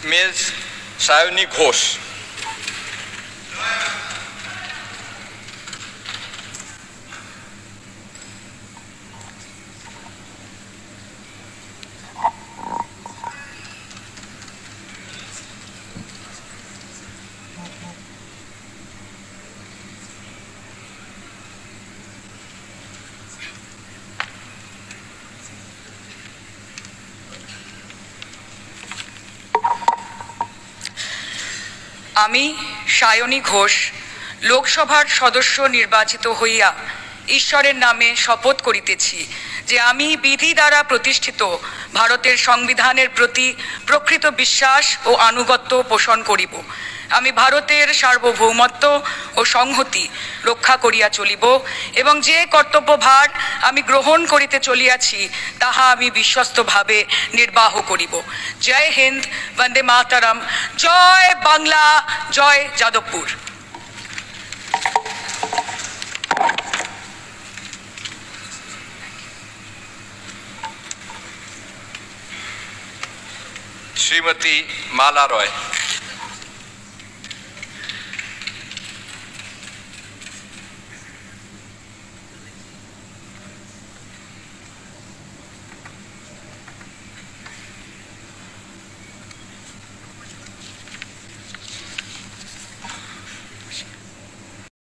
Miss Sayani Ghosh. আমি সায়নী ঘোষ লোকসভার সদস্য নির্বাচিত হইয়া ঈশ্বরের নামে শপথ করিতেছি যে আমি বিধি দ্বারা প্রতিষ্ঠিত ভারতের সংবিধানের প্রতি প্রকৃত বিশ্বাস ও আনুগত্য পোষণ করিব। আমি ভারতের সার্বভৌমত্ব ও সংহতি রক্ষা করিয়া চলিব এবং যে কর্তব্যভার আমি গ্রহণ করিতে চলিয়াছি তাহা আমি বিশ্বস্তভাবে নির্বাহ করিব। জয় হিন্দ, বন্দে মাতরম, জয় বাংলা, জয় যাদবপুর। श्रीमती माला रॉय।